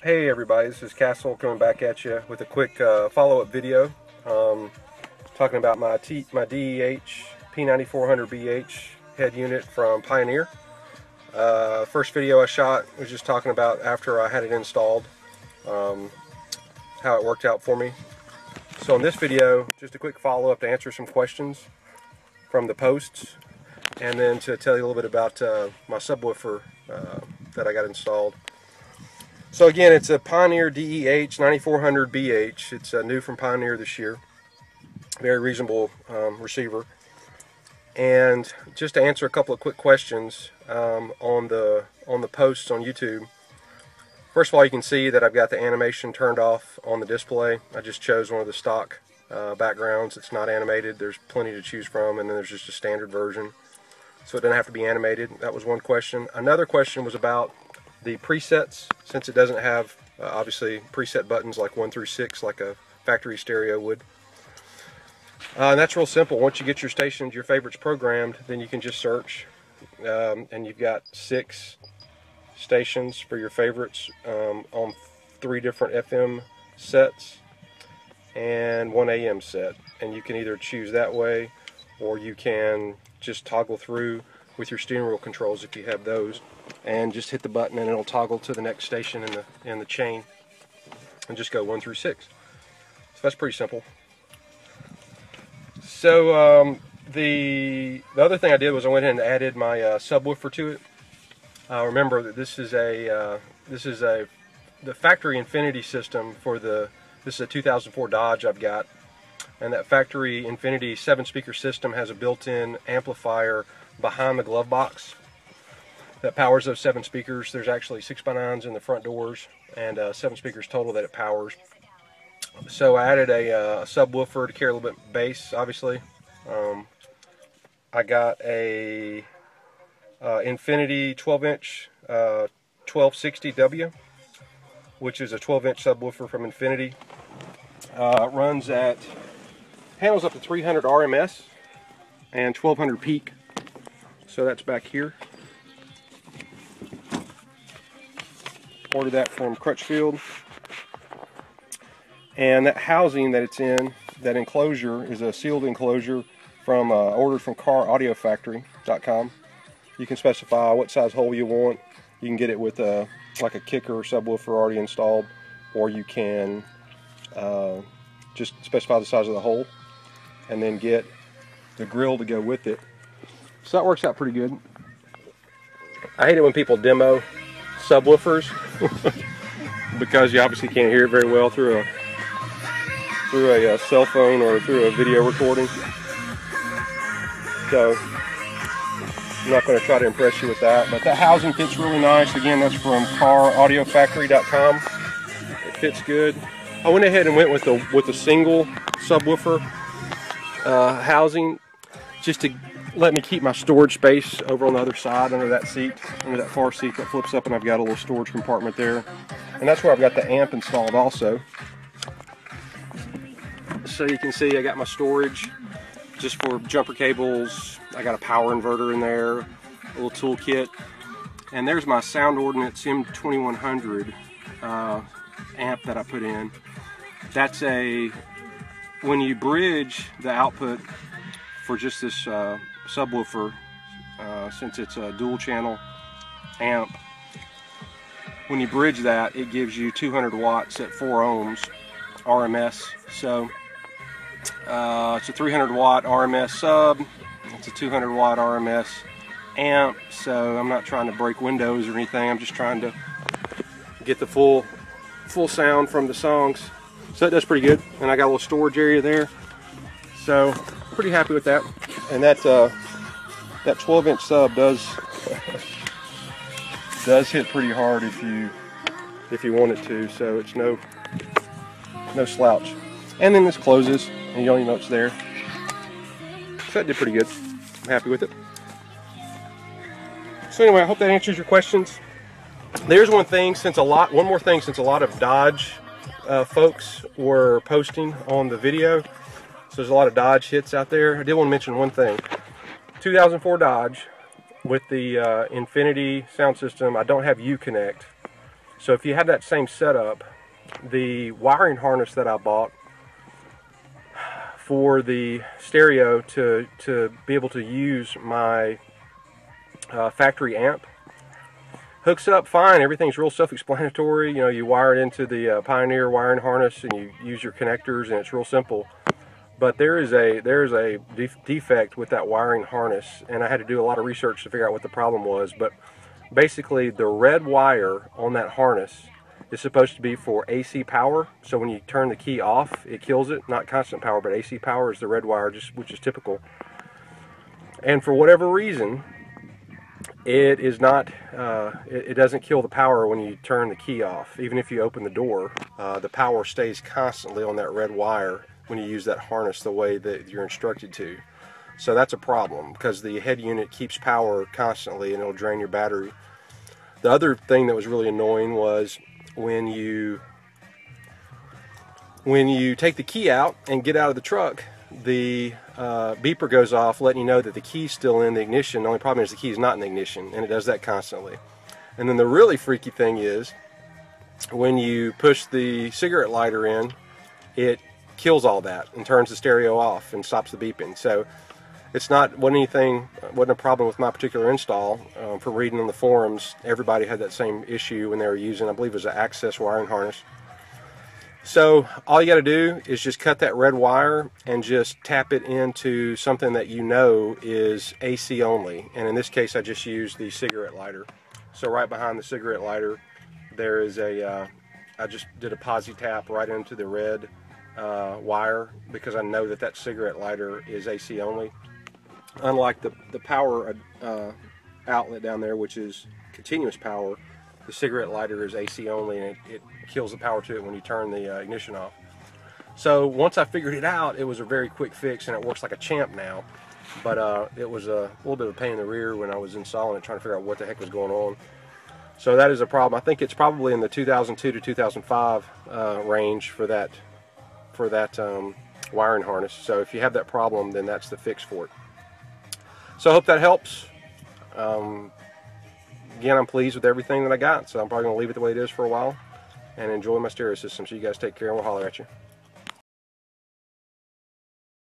Hey everybody, this is Castle coming back at you with a quick follow-up video talking about my DEH P9400BH head unit from Pioneer. First video I shot was just talking about after I had it installed, how it worked out for me. So in this video, just a quick follow-up to answer some questions from the posts, and then to tell you a little bit about my subwoofer that I got installed. So again, it's a Pioneer DEH 9400BH. It's new from Pioneer this year. Very reasonable receiver. And just to answer a couple of quick questions on the posts on YouTube. First of all, you can see that I've got the animation turned off on the display. I just chose one of the stock backgrounds. It's not animated. There's plenty to choose from, and then there's just a standard version. So it doesn't have to be animated. That was one question. Another question was about the presets, since it doesn't have obviously preset buttons like 1 through 6 like a factory stereo would. And that's real simple. Once you get your stations, your favorites programmed, then you can just search, and you've got 6 stations for your favorites on 3 different FM sets and 1 AM set, and you can either choose that way, or you can just toggle through with your steering wheel controls if you have those, and just hit the button and it'll toggle to the next station in the chain and just go 1 through 6. So that's pretty simple. So the other thing I did was I went ahead and added my subwoofer to it. Remember that this is the factory Infinity system for this is a 2004 Dodge I've got, and that factory Infinity 7-speaker system has a built-in amplifier behind the glove box that powers those 7 speakers. There's actually 6x9s in the front doors and 7 speakers total that it powers. So I added a subwoofer to carry a little bit of bass, obviously. I got a Infinity 12-inch 1260W, which is a 12-inch subwoofer from Infinity. It handles up to 300 RMS and 1200 peak. So that's back here. Ordered that from Crutchfield. And that housing that it's in, that enclosure, is a sealed enclosure ordered from CarAudioFactory.com. You can specify what size hole you want. You can get it with like a kicker subwoofer already installed, or you can just specify the size of the hole and then get the grill to go with it. So that works out pretty good. I hate it when people demo subwoofers because you obviously can't hear it very well through a cell phone or through a video recording. So I'm not going to try to impress you with that, but that housing fits really nice. Again, that's from CarAudioFactory.com. It fits good. I went ahead and went with a single subwoofer housing, just to let me keep my storage space over on the other side under that seat, under that far seat that flips up, and I've got a little storage compartment there. And that's where I've got the amp installed also. So you can see I got my storage just for jumper cables. I got a power inverter in there, a little tool kit. And there's my Sound Ordnance M2100 amp that I put in. That's when you bridge the output for just this subwoofer, since it's a dual channel amp, when you bridge that, it gives you 200 watts at 4 ohms RMS. So it's a 300 watt RMS sub, it's a 200 watt RMS amp. So I'm not trying to break windows or anything, I'm just trying to get the full sound from the songs. So that does pretty good, and I got a little storage area there, so pretty happy with that. And that 12-inch sub does hit pretty hard if you want it to, so it's no slouch. And then this closes, and you don't even know it's there. So that did pretty good. I'm happy with it. So anyway, I hope that answers your questions. There's one more thing, since a lot of Dodge folks were posting on the video. So there's a lot of Dodge hits out there. I did want to mention one thing. 2004 Dodge with the Infinity sound system. I don't have Uconnect, So if you have that same setup, the wiring harness that I bought for the stereo to be able to use my factory amp hooks up fine. Everything's real self-explanatory. You know, you wire it into the Pioneer wiring harness and you use your connectors, and it's real simple. But there is a defect with that wiring harness, and I had to do a lot of research to figure out what the problem was. But basically, the red wire on that harness is supposed to be for AC power. So when you turn the key off, it kills it. Not constant power, but AC power is the red wire, which is typical. And for whatever reason, it is not. It doesn't kill the power when you turn the key off. Even if you open the door, the power stays constantly on that red wire when you use that harness the way that you're instructed to. So that's a problem, because the head unit keeps power constantly and it'll drain your battery. The other thing that was really annoying was when you take the key out and get out of the truck, the beeper goes off letting you know that the key's still in the ignition. The only problem is the key's not in the ignition, and it does that constantly. And then the really freaky thing is when you push the cigarette lighter in, it kills all that and turns the stereo off and stops the beeping. So it's wasn't a problem with my particular install. From reading on the forums, everybody had that same issue when they were using, I believe it was an access wiring harness. So all you got to do is just cut that red wire and just tap it into something that you know is AC only. And in this case, I just used the cigarette lighter. So right behind the cigarette lighter, there is I just did a posi tap right into the red wire, because I know that cigarette lighter is AC only. Unlike the power outlet down there, which is continuous power, the cigarette lighter is AC only, and it kills the power to it when you turn the ignition off. So once I figured it out, it was a very quick fix, and it works like a champ now. But it was a little bit of a pain in the rear when I was installing it, trying to figure out what the heck was going on. So that is a problem. I think it's probably in the 2002 to 2005 range for that wiring harness. So if you have that problem, then that's the fix for it. So I hope that helps. Again, I'm pleased with everything that I got, so I'm probably going to leave it the way it is for a while and enjoy my stereo system. So you guys take care, and we'll holler at you.